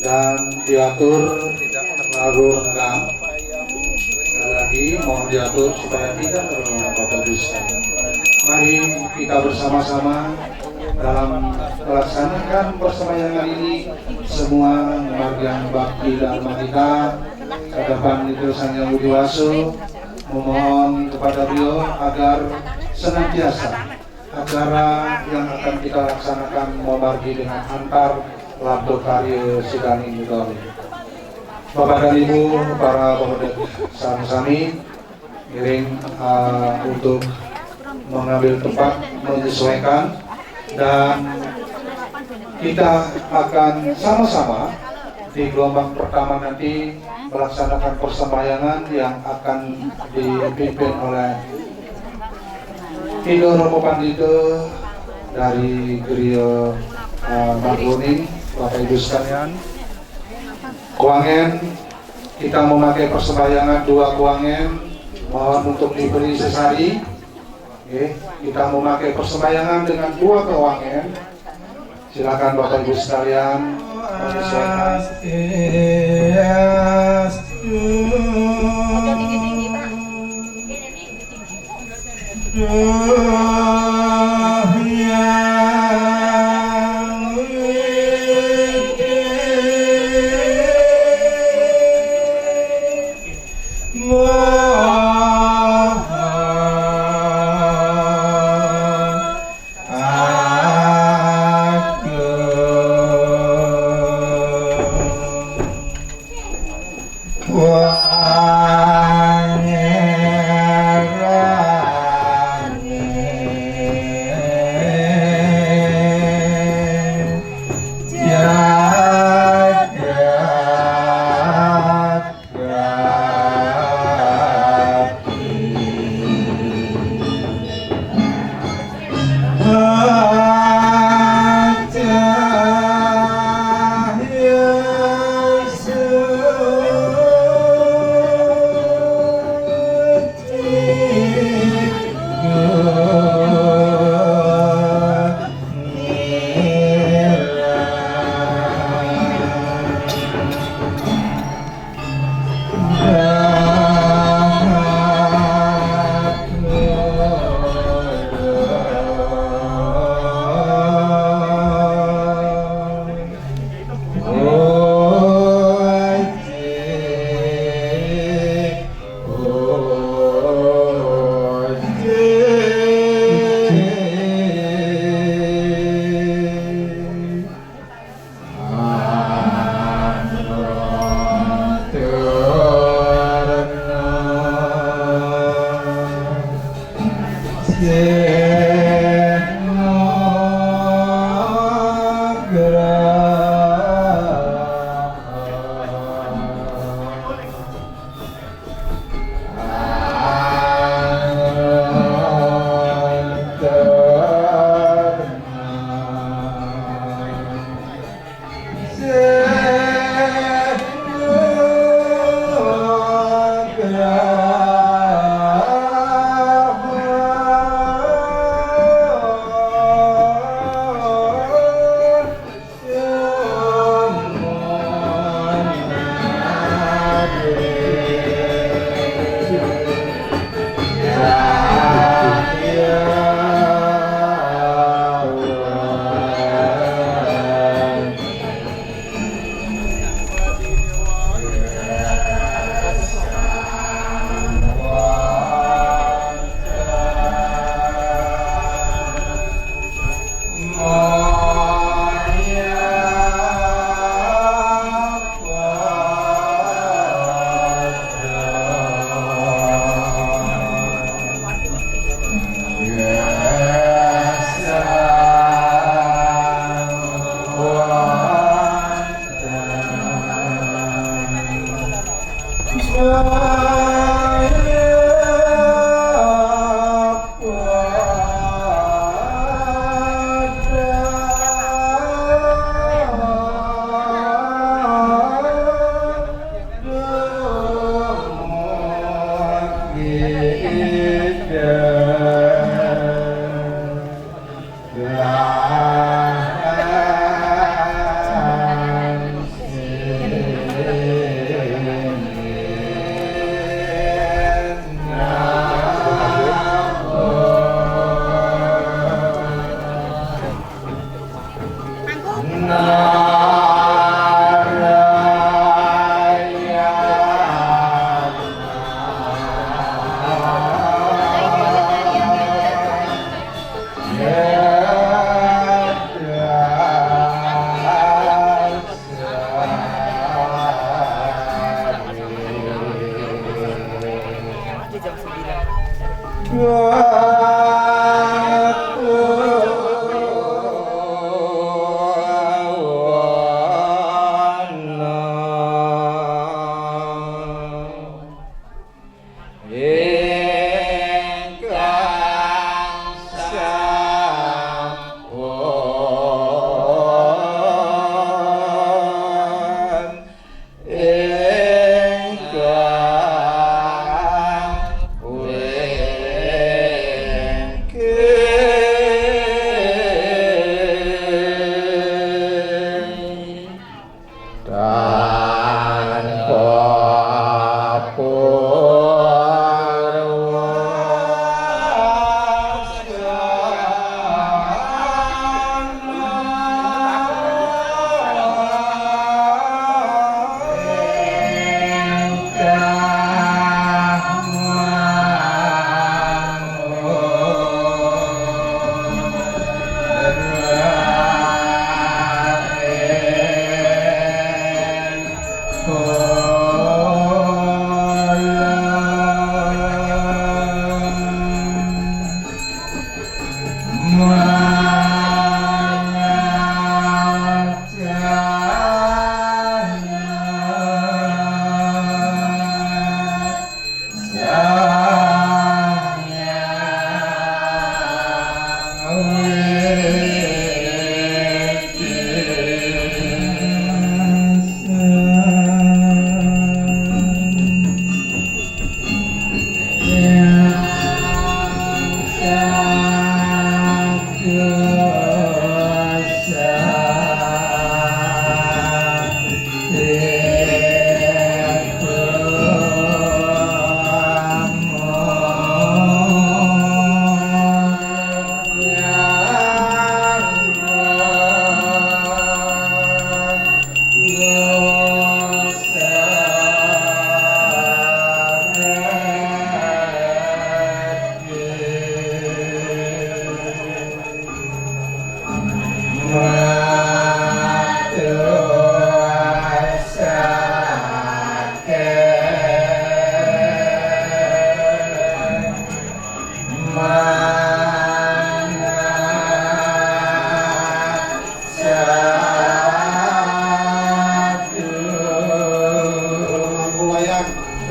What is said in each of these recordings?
dan diatur tidak terlalu renggang. Sekali lagi mohon diatur supaya tidak terlalu Bapak Ibu sekalian. Mari kita bersama-sama dalam melaksanakan persembayangan ini, semua bagian bakti dharma kita ke depan itu Sang Hyang Widi Waso memohon kepada beliau agar senantiasa acara yang akan kita laksanakan memargi dengan antar Labdo Karya Sidani Mudori. Bapak dan Ibu, para pemuda sami-sami, miring untuk mengambil tempat menyesuaikan, dan kita akan sama-sama di gelombang pertama nanti melaksanakan persembayangan yang akan dipimpin oleh Indo Romo Pandito dari Gereja Margoning. Bapak Ibu sekalian, kuangen kita memakai persembayangan 2 kuangen, mohon untuk diberi sesari. Oke, kita memakai persembayangan dengan 2 kuangen. Silakan Bapak Ibu sekalian menyesuaikan.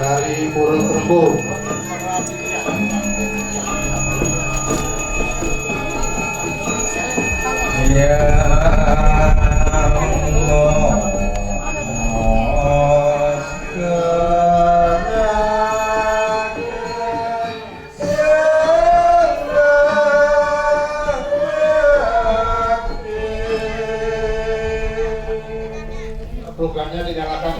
Dari Purul Kerbu. Ya Allah. Programnya dinyalakan.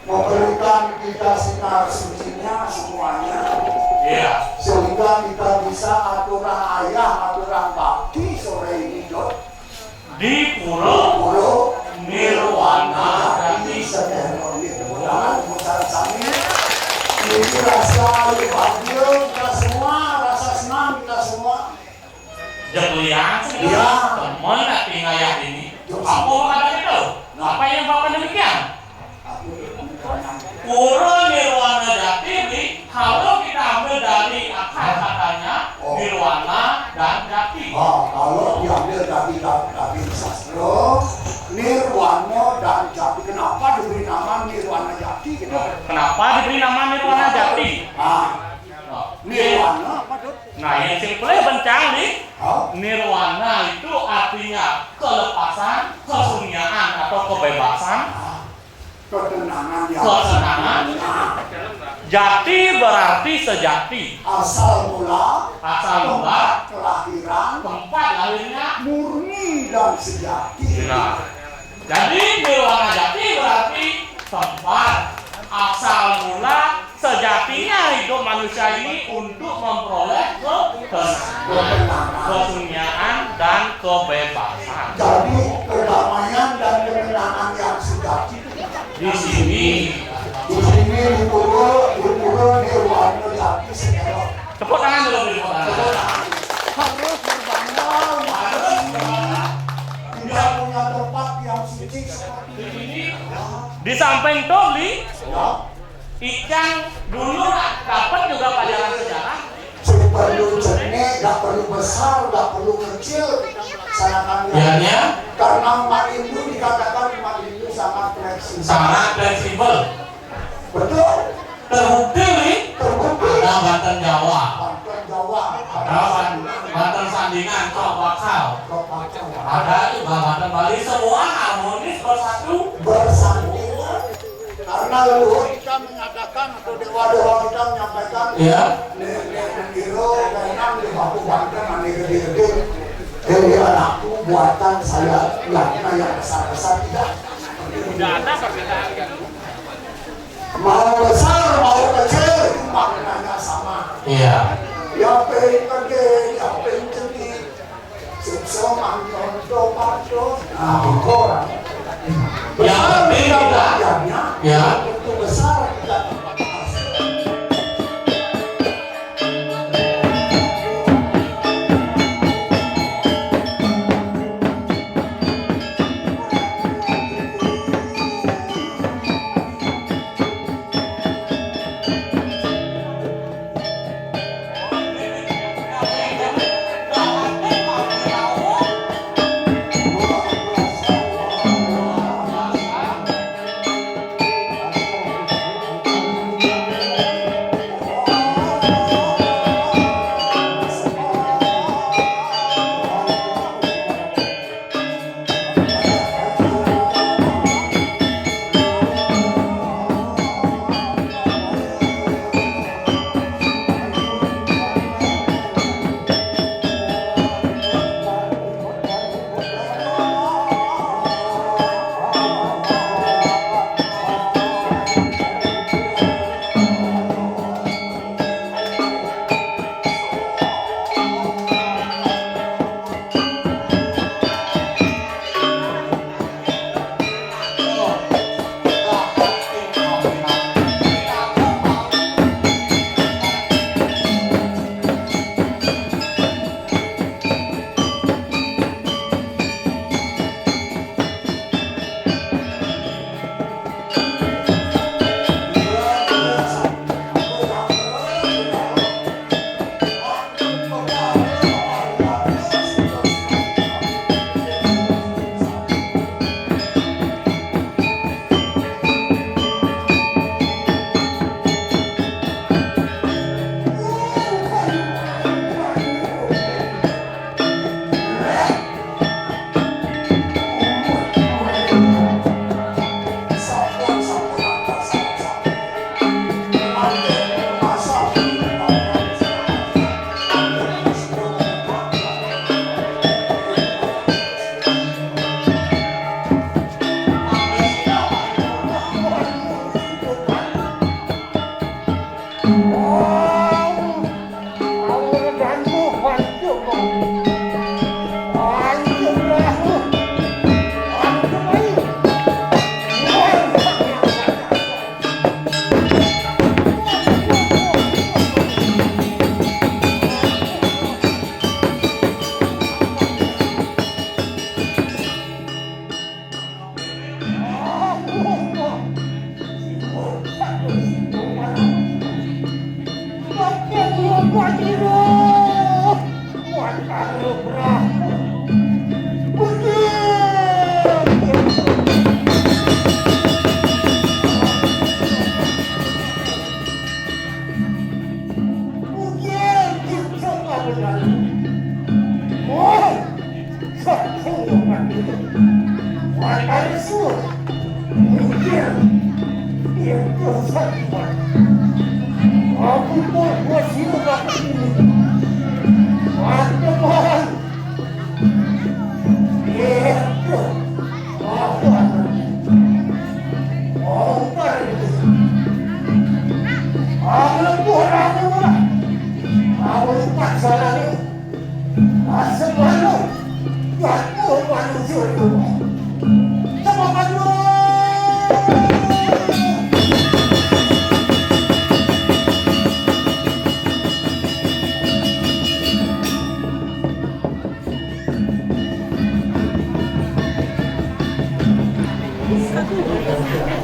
Memberikan kita sinar sucinya semuanya, sehingga kita bisa aturan ayah, aturan bakti sore ini di Pulau Nirwana Jati sedang mudah-mudahan mudah sami ini rasa bahagia kita semua, rasa senang kita semua. Jatulian Ya. teman nak tinggal ini. Apa kata itu? Apa yang bawa demikian? Pura Nirwana Jati, kalau kita ambil dari akar katanya Nirwana dan Jati. Kalau diambil dari sastra Nirwana dan Jati, kenapa diberi nama Nirwana Jati? Kenapa diberi nama Nirwana Jati? Nirwana apa tuh? Nah, yang simple bencang nih. Hah? Nirwana itu artinya kelepasan, kesunyian atau kebebasan, Ketenangan yang kesenangan. Jati berarti sejati. asal mula Asal mula, kelahiran tempat lahirnya. murni dan sejati. Nah, jadi nirwana jati berarti tempat asal mula sejatinya hidup manusia ini untuk memperoleh kesunyian dan kebebasan. Jadi kedamaian dan ketenangan yang sejati Di sini di sini di pulau nirwana jati segala. tepuk tangan dulu, tepuk tangan. Harus berbangga, harus berbangga. Tidak punya tempat yang suci seperti Di ini. sini di samping Toli, Ya, Icang dulu dapat juga pelajaran sejarah. tidak perlu jenek, tidak perlu besar, tidak perlu kecil. Sangat Ya. karena umat Hindu dikatakan umat Hindu sangat fleksibel. Sangat fleksibel. Betul. Terbukti nih, Terbukti. ada Banten Jawa, Banten Jawa, ada Banten Sandingan, Kok Bakal, Kota Jawa. ada juga Banten Bali, semua harmonis bersatu. Bersandingan. Karena leluhur kita menyatakan atau dewa-dewa kita menyampaikan Ya. Niro kenang di baku Banten mani gede-gede. Jadi anakku buatan saya yang besar-besar tidak. Tidak ada perbedaan. Mau besar mau kecil itu maknanya sama. Iya. Yang penting gede, yang penting sukses mantul patul. Nah, itu orang. Yang penting kita, ya. Itu besar kita.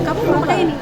Kamu mau pakai ini?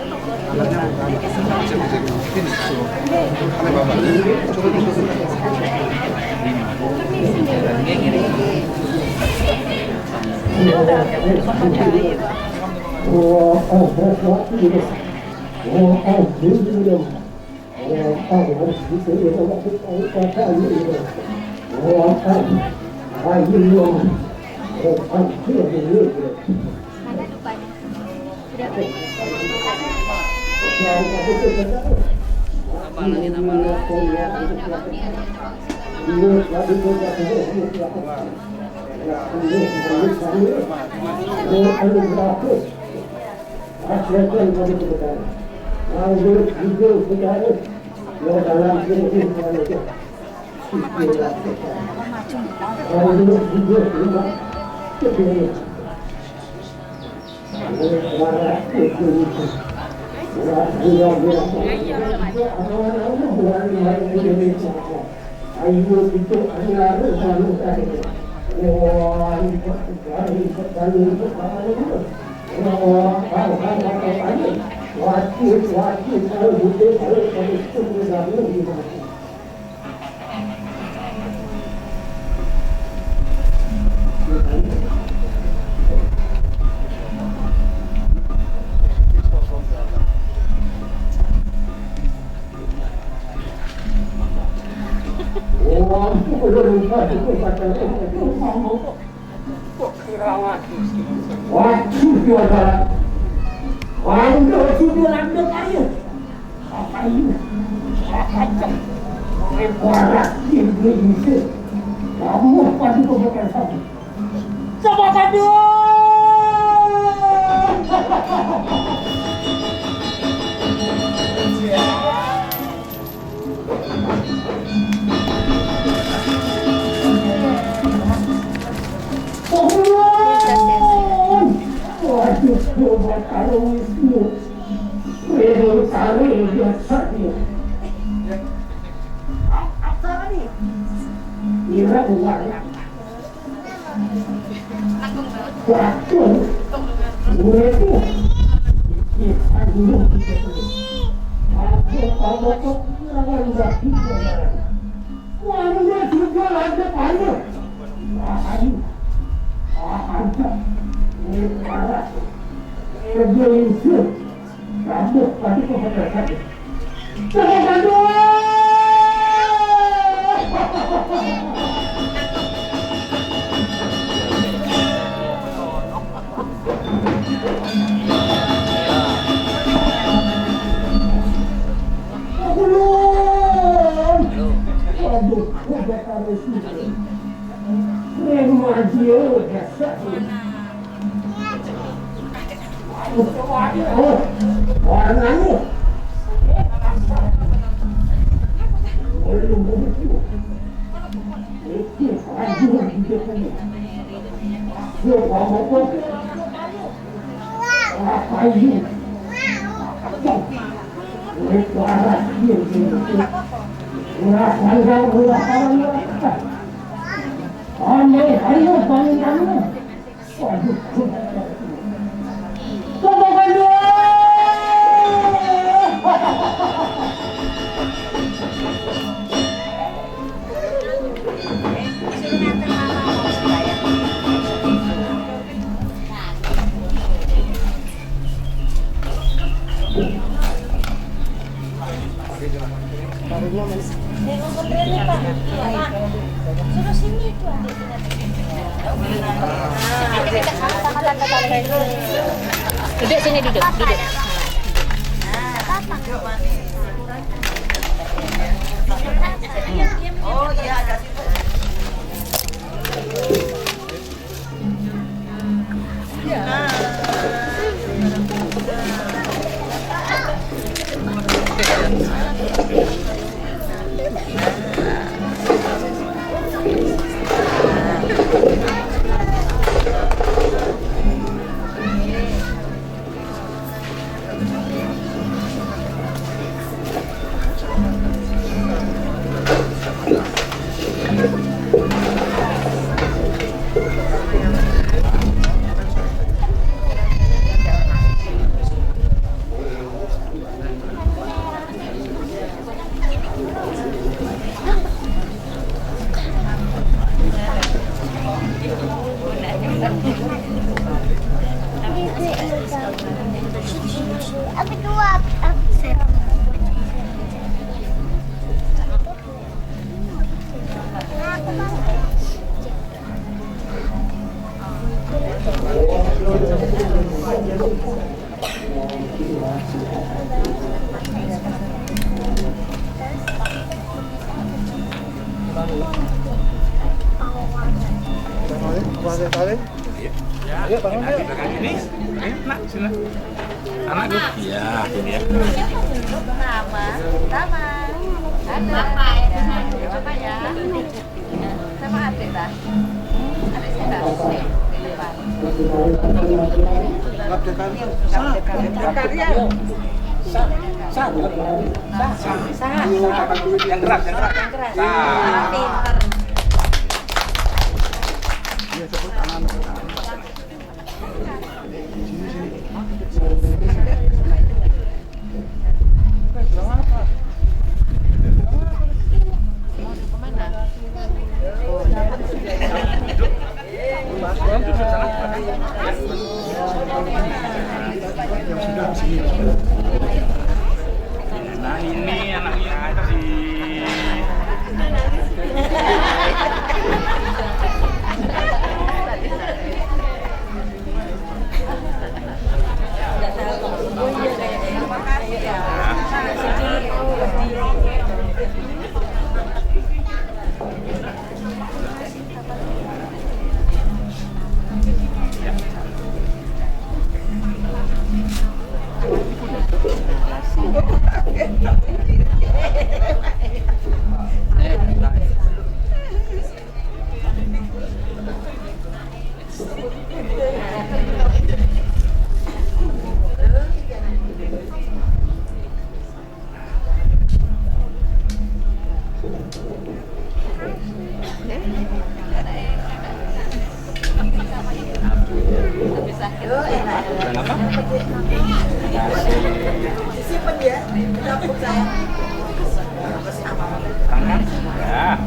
Ada lupanya. Suruh sini itu. Duduk sini, duduk. Oh iya ada. Apa dua? Ya, bangun yuk. Ini, nak, sini. Anak gue. Iya, ini ya. Sama. Bapak ya. Bapak ya. Sama adik dah. Adik saya dah. Di depan. Yang gerak. Pinter. Nah ini anaknya sih. Simpen ya, dapur saya. Tangan. Ya.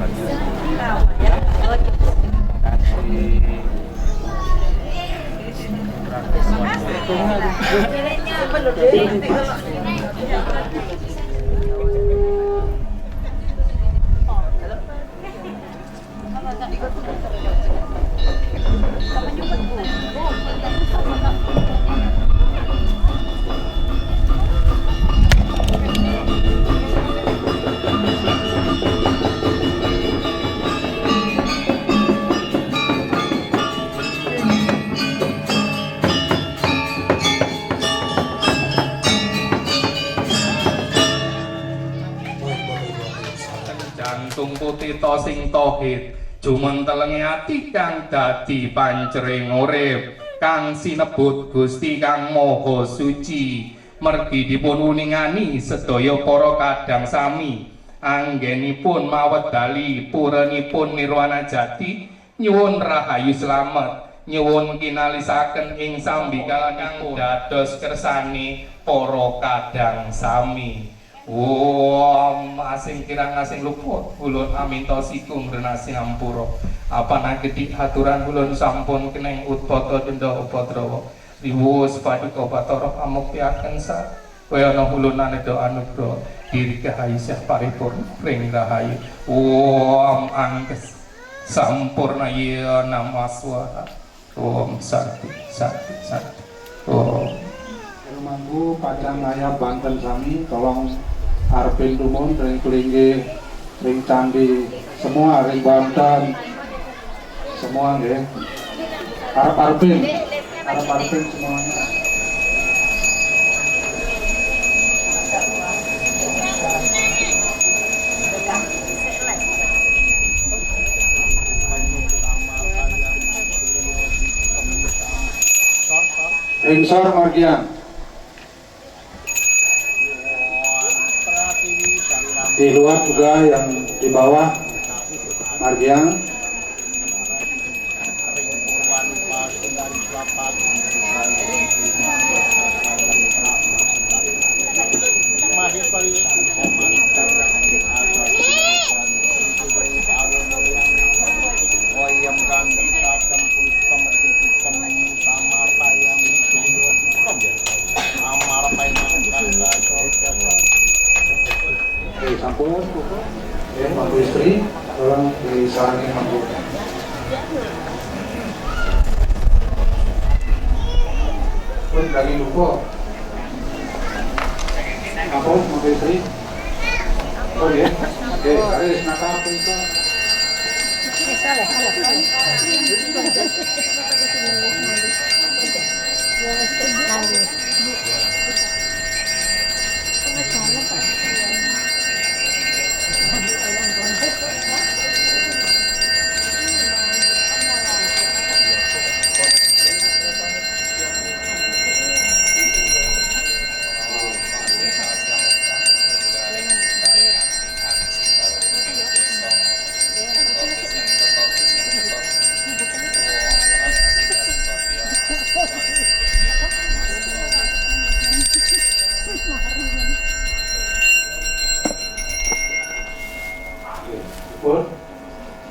Jantung putih to sing tohid jumentelengi ati kang dadi pancering urip kang sinebut Gusti Kang Maha Suci mergi dipun uningani sedaya para kadang sami anggenipun mawedali purenipun nirwana jati nyuwun rahayu slamet nyuwun kinalisaken ing sambikala kang dados kersane para kadang sami. Om asing kirang asing luput ulun aminta sikung renasi ampura apa gedi aturan ulun sampun keneng utpata denda upadrawa riwus paduka batara amukyaken sa wayana ulun aneda anugrah diri kahayu syah paripurna ring rahayu Om angkes sampurna ya namaswara Om Santi Santi Santi. Om. Manggu Padang Ayah Banten sami tolong arepin dumun ring kelingge ring candi semua ring Banten semua nggih. Arepin semuanya. Ringsor Margian. Di luar juga yang di bawah Margian. Oke, sampun, ya, Manggu istri, tolong disarangi Manggu. Pun lagi lupa. Apa, Manggu istri? Oh ya, oke, harus nakal pun.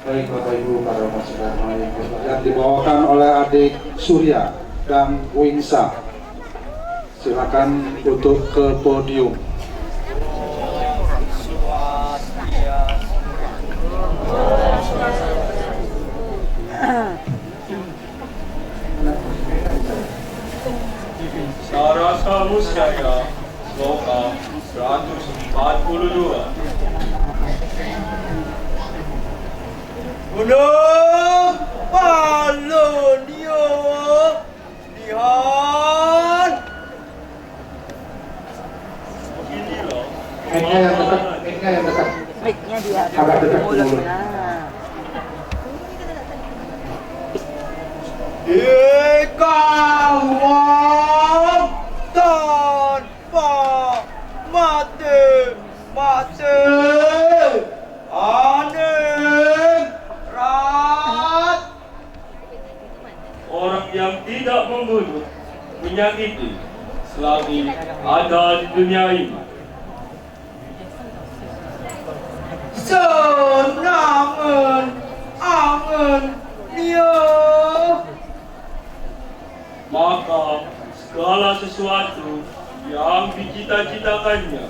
Baik Bapak Ibu para masyarakat yang dibawakan oleh adik Surya dan Wingsa. Silakan duduk ke podium. Sarasa Musjaya Sloka 142. Gunung Palunio Dihan. Begini loh. Mic-nya yang dekat, mic-nya yang dekat. Mic-nya dia Agak dekat ke mulut. Ikawang tanpa mati aneh rat. Orang yang tidak membunuh, menyakiti selagi ada di dunia ini. Senangan angen dia, maka segala sesuatu yang dicita-citakannya.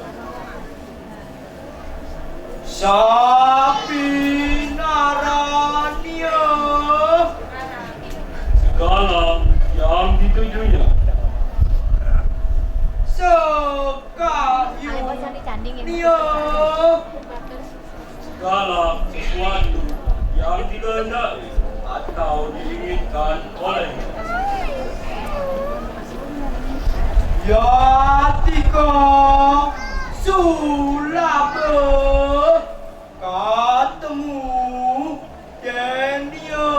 Sapi narania, segala yang ditujunya. Sekayu dia, segala sesuatu yang dikehendaki atau diinginkan olehnya. Yatika sulaba ketemu dia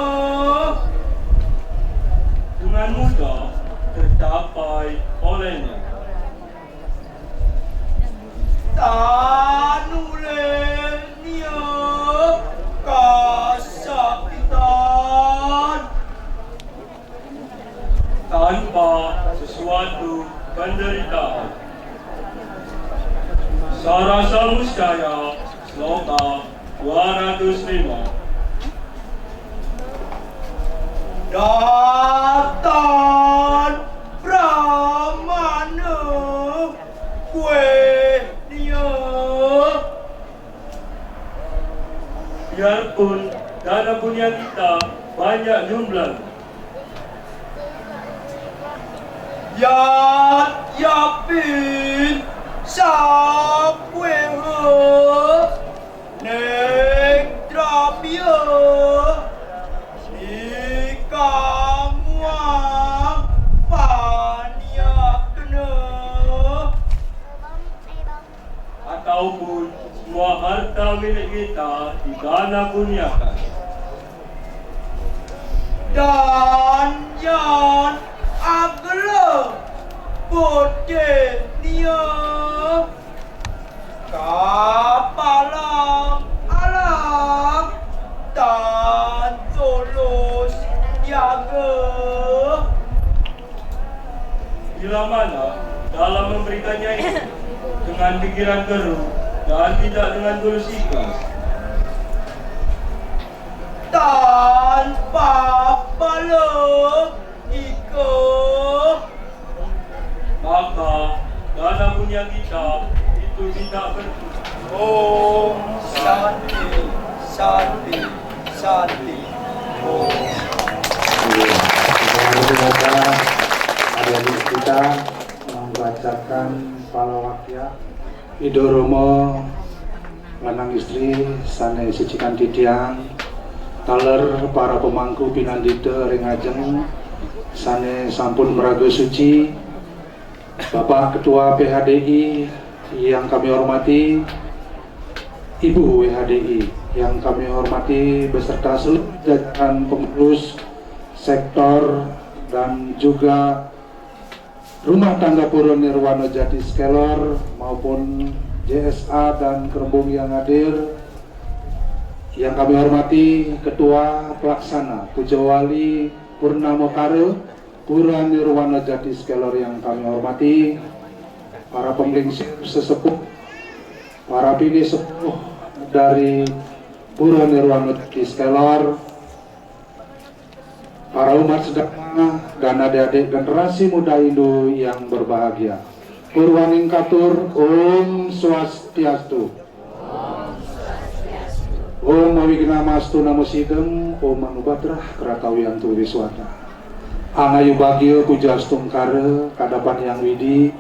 dengan mudah tercapai olehnya. Tanulenia kesakitan tanpa sesuatu penderitaan. Sarasa Musjaya Sloka 205. Datan Brahmana kue dia, biarpun dana punya kita banyak jumlah, Yapin sa pueho nek drapia ikang wang pania kena ataupun semua harta milik kita dikalahguniakan. dan yang aglo bote nia kapalang alam dan tulus jaga Bila mana dalam memberikannya itu dengan pikiran keruh dan tidak dengan tulus ikhlas, tanpa balok ikut maka dana punya kita itu tidak berguna. Om Shanti Shanti Shanti Om. Semoga adik-adik kita membacakan palawakya Idoromo lanang istri sane sicikan titiang taler para pemangku pinandite ring ajeng sane sampun meraga suci, Bapak Ketua PHDI yang kami hormati, Ibu WHDI yang kami hormati beserta seluruh jajaran pengurus sektor dan juga Rumah Tangga Puro Nirwana Jati Skelor maupun JSA dan Kerembung yang hadir. Yang kami hormati Ketua Pelaksana Pujawali Purnamo Kare Pura Nirwana Jati Skelor yang kami hormati, para pemlingsir sesepuh, para bini sepuh dari Pura Nirwana Jati Skelor, para umat sedekah dan adik-adik generasi muda Indo yang berbahagia. Purwaning katur Om Swastiastu. Om Mawigna-mastu Namo Sideng, Om Manubadrah Kratawiyantu Wiswata. Angayu bagio pujastung kare kadapan yang widi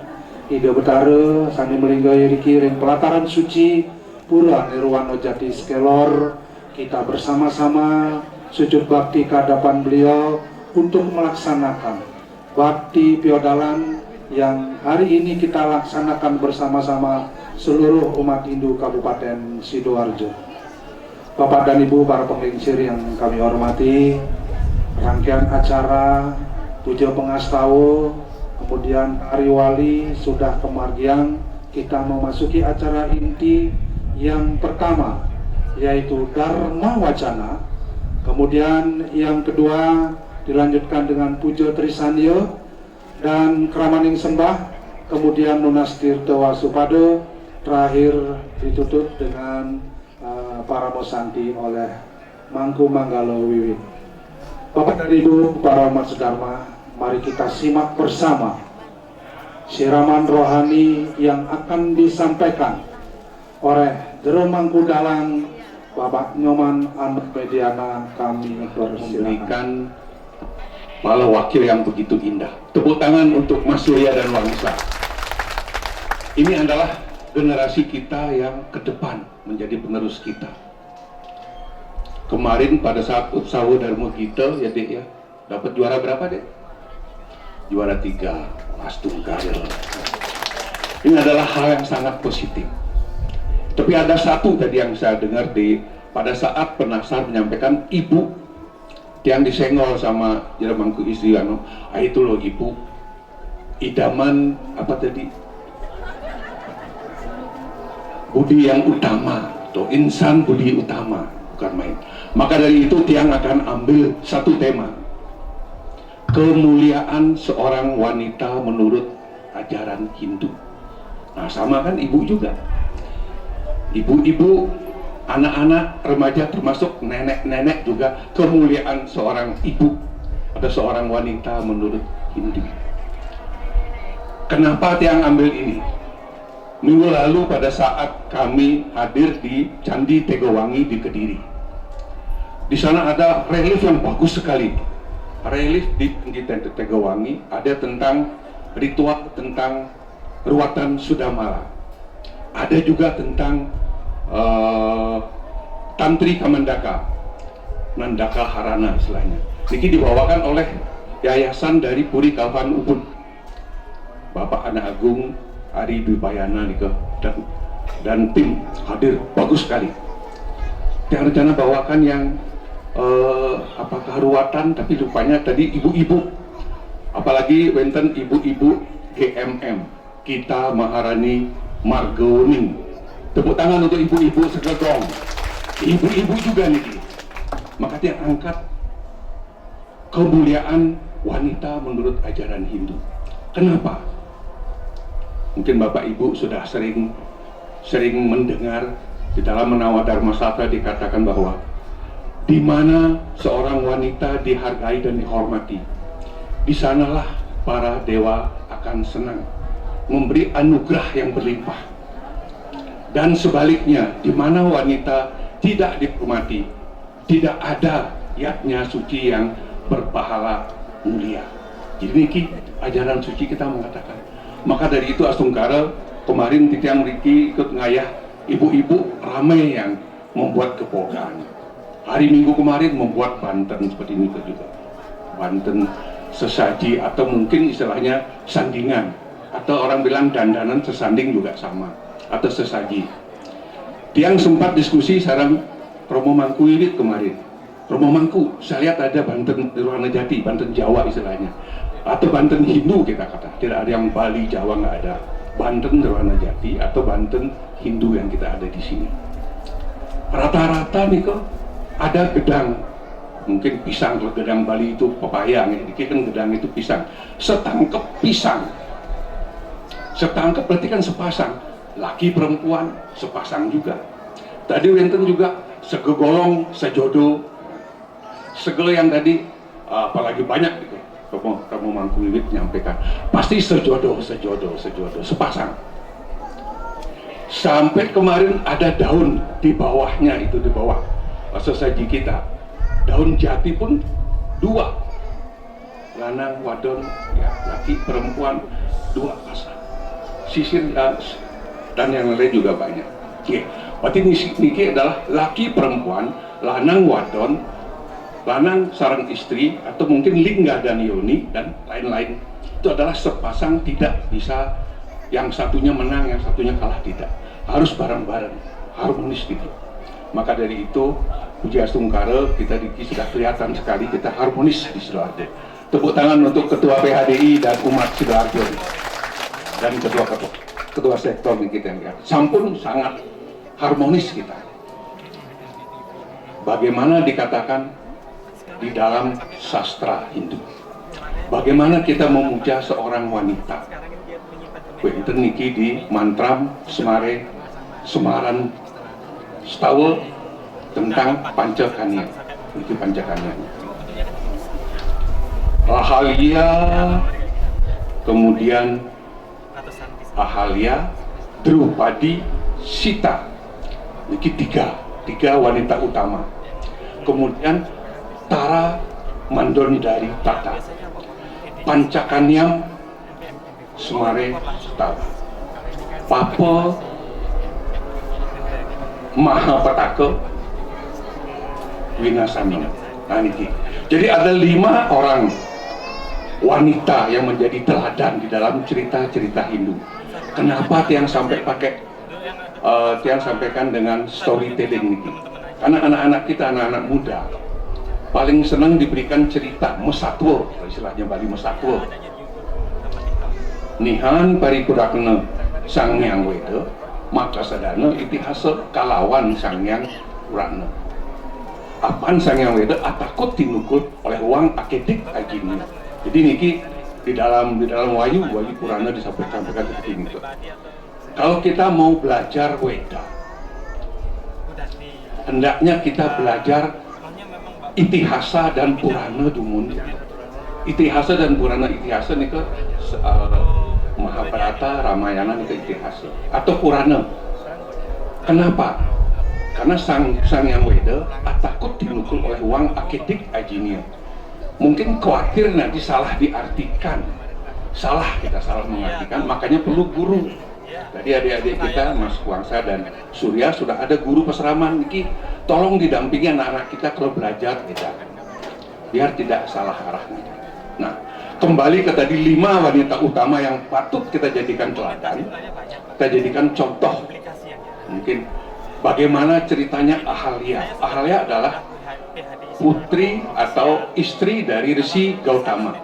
ide betare sani melinggai riki ring pelataran suci Pura Nirwana Jati Skelor. Kita bersama-sama sujud bakti kehadapan beliau untuk melaksanakan bakti piodalan yang hari ini kita laksanakan bersama-sama seluruh umat Hindu Kabupaten Sidoarjo. Bapak dan Ibu para penglingsir yang kami hormati, rangkaian acara puja pengastawa, kemudian hari wali sudah kemargian, kita memasuki acara inti yang pertama yaitu Dharma Wacana. Kemudian yang kedua dilanjutkan dengan puja Trisandya dan Kramaning Sembah, kemudian Nunas Tirta Wasupado, terakhir ditutup dengan para mosanti oleh Mangku Manggalo Wiwit. Bapak dan Ibu para umat sedharma, mari kita simak bersama siraman rohani yang akan disampaikan oleh Jero Mangku Dalang Bapak Nyoman Anut Mediana. Kami persilakan. Malah wakil yang begitu indah. Tepuk tangan untuk Mas Surya dan Wangsa. Ini adalah generasi kita yang ke depan menjadi penerus kita. Kemarin pada saat Utsawa Dharma kita ya Dek ya, dapat juara berapa Dek? Juara 3, Astungkarel. Ini adalah hal yang sangat positif. Tapi ada satu tadi yang saya dengar pada saat penasar menyampaikan ibu yang disenggol sama Jeremangku istri itu loh ibu idaman apa tadi budi yang utama atau insan budi utama, bukan main. Maka dari itu Tiang akan ambil satu tema, kemuliaan seorang wanita menurut ajaran Hindu. Nah sama kan ibu juga, ibu-ibu, anak-anak, remaja, termasuk nenek-nenek juga, kemuliaan seorang ibu atau seorang wanita menurut Hindu. Kenapa Tiang ambil ini? Minggu lalu pada saat kami hadir di Candi Tegowangi di Kediri, di sana ada relief yang bagus sekali. Relief di Candi Tegowangi ada tentang ritual tentang ruatan Sudamala. Ada juga tentang Tantri Kamandaka, Nandaka Harana istilahnya. Ini dibawakan oleh yayasan dari Puri Kalvan Ubud, Bapak Anak Agung Ari Dwibayana dan tim hadir, bagus sekali. Yang rencana bawakan yang apakah ruatan, tapi rupanya tadi ibu-ibu, apalagi wenten ibu-ibu GMM Kita Maharani Margoning. Tepuk tangan untuk ibu-ibu segedong. Ibu-ibu juga nih. Maka dia angkat kemuliaan wanita menurut ajaran Hindu. Kenapa? Mungkin Bapak Ibu sudah sering mendengar di dalam Menawa Dharma Sastra dikatakan bahwa di mana seorang wanita dihargai dan dihormati, di sanalah para dewa akan senang memberi anugerah yang berlimpah. Dan sebaliknya, di mana wanita tidak dihormati, tidak ada yatnya suci yang berpahala mulia. Jadi niki ajaran suci kita mengatakan. Maka dari itu Astungkara kemarin titiang Riki ikut ngayah ibu-ibu ramai yang membuat kepogaan. Hari Minggu kemarin membuat banten seperti ini juga. Banten sesaji atau mungkin istilahnya sandingan, atau orang bilang dandanan sesanding juga sama, atau sesaji. Tiang sempat diskusi sarang Romo Mangku Wiwit kemarin. Romo Mangku, saya lihat ada Banten Ranajati, Banten Jawa istilahnya, atau Banten Hindu kita kata. Tidak ada yang Bali, Jawa nggak ada. Banten Ranajati atau Banten Hindu yang kita ada di sini. Rata-rata nih kok ada gedang, mungkin pisang. Kalau gedang Bali itu pepaya, ini kan gedang itu pisang. Setangkep pisang, setangkep berarti kan sepasang. Laki perempuan sepasang juga. Tadi wenten juga segegolong sejodoh. Segel yang tadi apalagi banyak gitu. Kamu Mangku Wiwit menyampaikan pasti sejodoh, sepasang. Sampai kemarin ada daun di bawahnya, itu di bawah sesaji kita. Daun jati pun dua, lanang wadon, ya, laki perempuan, dua pasang. Sisir dan yang lain juga banyak. Oke, berarti niki adalah laki perempuan, lanang wadon, lanang sarang istri, atau mungkin lingga dan yoni dan lain-lain. Itu adalah sepasang, tidak bisa yang satunya menang, yang satunya kalah, tidak. Harus bareng-bareng, harmonis gitu. Maka dari itu, Puji Astungkara kita sudah kelihatan sekali kita harmonis di Sidoarjo. Tepuk tangan untuk Ketua PHDI dan umat Sidoarjo dan Ketua sektor kita yang lihat. Sampun sangat harmonis kita. Bagaimana dikatakan di dalam sastra Hindu, bagaimana kita memuja seorang wanita. Wenten niki di mantram Semaran Stawa tentang Pancakanya. Itu Pancakanya. Ahalya, kemudian Ahalya, Drupadi, Sita. Ini tiga wanita utama. Kemudian Tara Mandondari Tata, Pancakanyam Semare Stawa, Papa Mahapataka Winasamina. Nah, ini. Jadi ada 5 orang wanita yang menjadi teladan di dalam cerita-cerita Hindu. Kenapa tiang sampai tiang sampaikan dengan storytelling ini? Karena anak-anak kita, anak-anak muda paling senang diberikan cerita mesatwa, istilahnya Bali mesatwa. Nihan paripudakna Sang Hyang Weda, maka sadana itihasa kalawan Sang Hyang Purana. Apaan Sang Hyang Weda atakut tinukul oleh uang akedik ajini. Jadi niki di dalam Wahyu Purana disampaikan seperti ini. Kalau kita mau belajar Weda, hendaknya kita belajar Itihasa dan Purana dumun. Itihasa dan Purana, Itihasa nih ke Mahabharata, Ramayana nih ke Itihasa atau Purana. Kenapa? Karena Sang Hyang Weda takut dinukul oleh uang akedik ajinia. Mungkin khawatir nanti salah diartikan. salah, kita salah mengartikan, makanya perlu guru. Jadi adik-adik kita, Mas Wangsa dan Surya, sudah ada guru peseraman. Niki, tolong didampingi anak-anak kita kalau belajar kita, biar tidak salah arahnya. Nah, kembali ke tadi 5 wanita utama yang patut kita jadikan teladan, kita jadikan contoh. Mungkin bagaimana ceritanya Ahalya. Ahalya adalah putri atau istri dari Resi Gautama.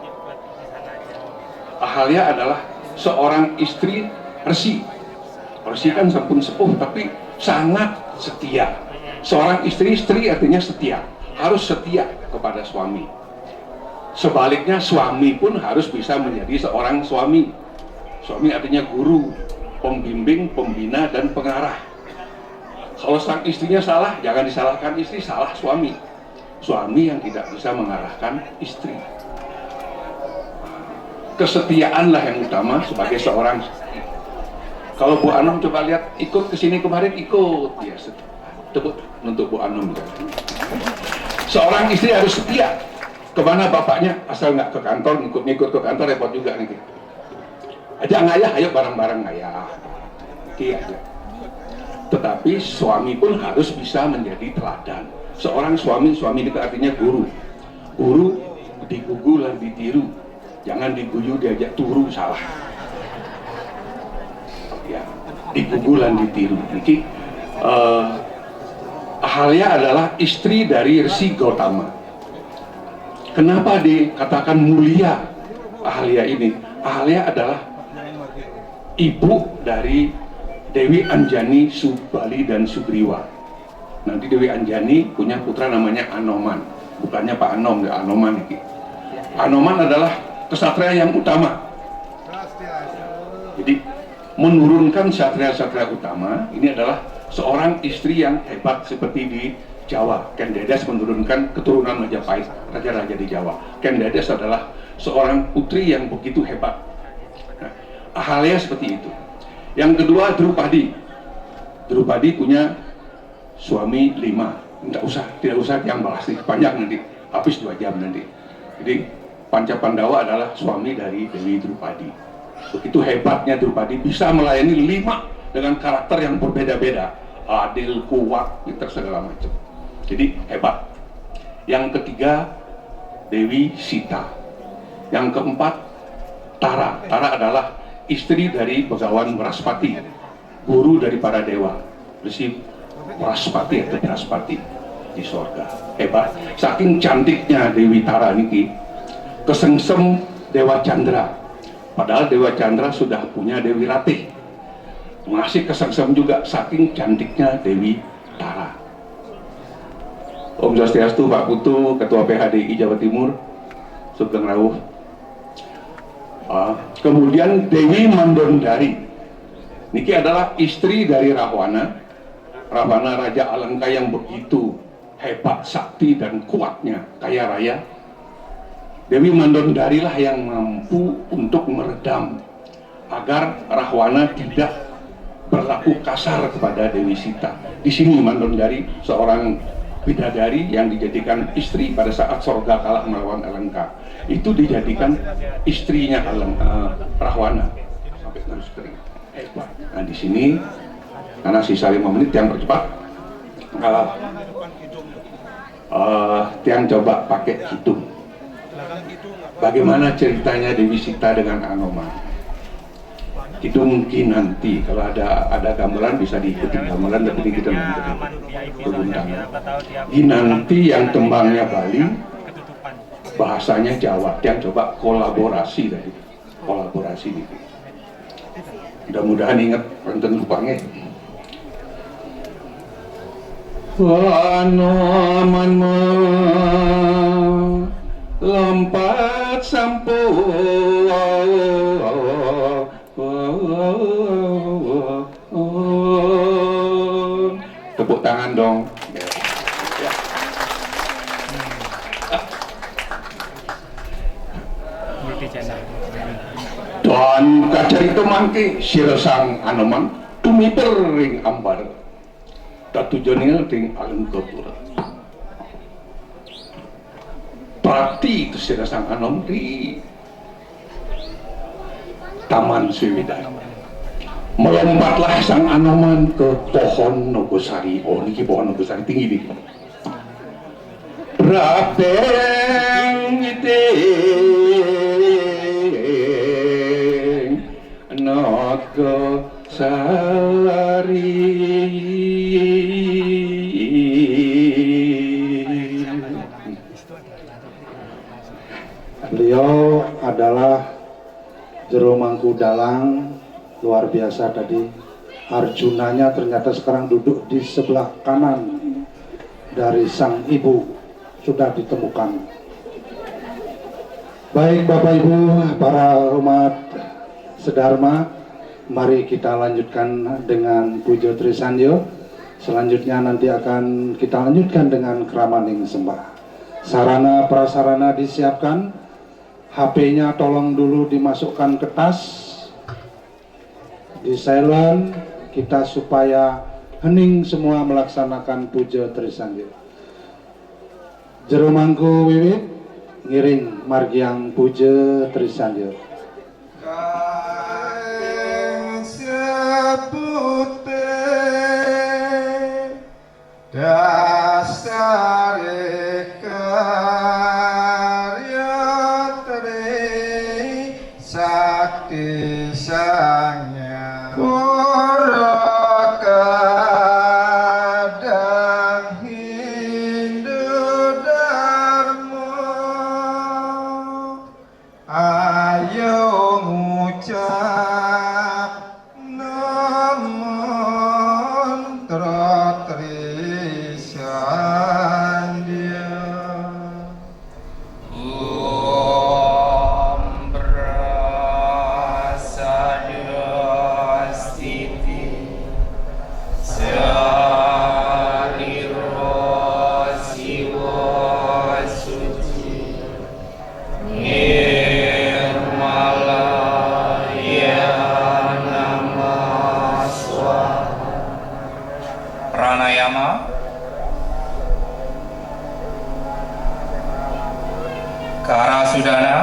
Ahalya adalah seorang istri Resi. Resi kan sampun sepuh tapi sangat setia. Seorang istri artinya setia, harus setia kepada suami. Sebaliknya suami pun harus bisa menjadi seorang suami. Suami artinya guru, pembimbing, pembina, dan pengarah. Kalau sang istrinya salah, jangan disalahkan istri, salah suami. Suami yang tidak bisa mengarahkan istri. Kesetiaanlah yang utama sebagai seorang istri. Kalau Bu Anom coba lihat, ikut ke sini kemarin, ikut ya, tepuk untuk Bu Anom. Seorang istri harus setia. Kemana bapaknya, asal nggak ke kantor, ngikut ke kantor repot juga nih. Ajak ayah, ayo bareng-bareng ayah. Iya aja. Tetapi suami pun harus bisa menjadi teladan. Seorang suami itu artinya guru. Guru digugu dan ditiru. Jangan diguyu diajak turu, salah. Ya, digugu dan ditiru. Jadi Ahalya adalah istri dari Resi Gautama. Kenapa dikatakan mulia Ahalya ini? Ahalya adalah ibu dari Dewi Anjani, Subali, dan Sugriwa. Nanti Dewi Anjani punya putra namanya Anoman. Bukannya Pak Anom, ya Anoman ini. Anoman adalah kesatria yang utama. Jadi menurunkan satria-satria utama ini adalah seorang istri yang hebat seperti di Jawa. Ken Dedes menurunkan keturunan Majapahit, raja-raja di Jawa. Ken Dedes adalah seorang putri yang begitu hebat. Nah, Ahalya seperti itu. Yang kedua Drupadi. Drupadi punya suami 5. Tidak usah yang balas nih, panjang nanti, habis 2 jam nanti. Jadi Panca Pandawa adalah suami dari Dewi Drupadi. Begitu hebatnya Drupadi, bisa melayani 5 dengan karakter yang berbeda-beda, adil, kuat, pintar, segala macam. Jadi hebat. Yang ketiga Dewi Sita. Yang keempat Tara. Tara adalah istri dari Begawan Brahaspati, guru dari para dewa, Resi Brahaspati atau Brahaspati di sorga. Hebat. Saking cantiknya Dewi Tara niki, kesengsem Dewa Chandra. Padahal Dewa Chandra sudah punya Dewi Ratih, masih kesengsem juga saking cantiknya Dewi Tara. Om Swastiastu, Pak Putu, Ketua PHDI Jawa Timur, Sugeng Rawuh. Kemudian Dewi Mandondari, niki adalah istri dari Rahwana. Rahwana Raja Alengka yang begitu hebat, sakti, dan kuatnya, kaya raya. Dewi Mandondari lah yang mampu untuk meredam agar Rahwana tidak berlaku kasar kepada Dewi Sita. Di sini Mandondari seorang bidadari yang dijadikan istri pada saat sorga kalah melawan Alengka. Itu dijadikan istrinya Rahwana sampai terus kering. Hebat. Nah di sini karena sisa 5 menit yang percepat, yang coba pakai hitung. Bagaimana ceritanya Dewi Sita dengan Anoman? Itu mungkin nanti kalau ada gambaran bisa diikuti gambaran, tapi kita nanti berbuntangan. Nanti yang tembangnya Bali, bahasanya Jawa. Yang coba kolaborasi dari kolaborasi ini. Mudah-mudahan ingat, enten lupanya. Anoman lompat sampun, tepuk tangan dong. Dan kajar itu mangke siresang Anoman tumiper ring ambar tatujonil ring Alengkapura. Prakti itu siresang Anom di Taman Sriwidaya. Melompatlah sang Anoman ke pohon Nogosari. Oh, niki pohon Nogosari tinggi nih. Rapeng iteng Nogosari. Beliau adalah Jero Mangku Dalang, luar biasa tadi. Arjunanya ternyata sekarang duduk di sebelah kanan dari sang ibu, sudah ditemukan. Baik Bapak Ibu, para umat sedharma, mari kita lanjutkan dengan Pujo Trisanyo. Selanjutnya nanti akan kita lanjutkan dengan Kramaning Sembah. Sarana prasarana disiapkan. HP-nya tolong dulu dimasukkan ke tas, di silent, kita supaya hening semua melaksanakan Puja Trisanyo. Jero Mangku wiwit ngiring margiang Puja Trisanyo. Kaeng sebute dasare sakti sangya pura kadang Hindu Dharma ayo ngucap mantra Trisanyo. Pranayama, Karasudana,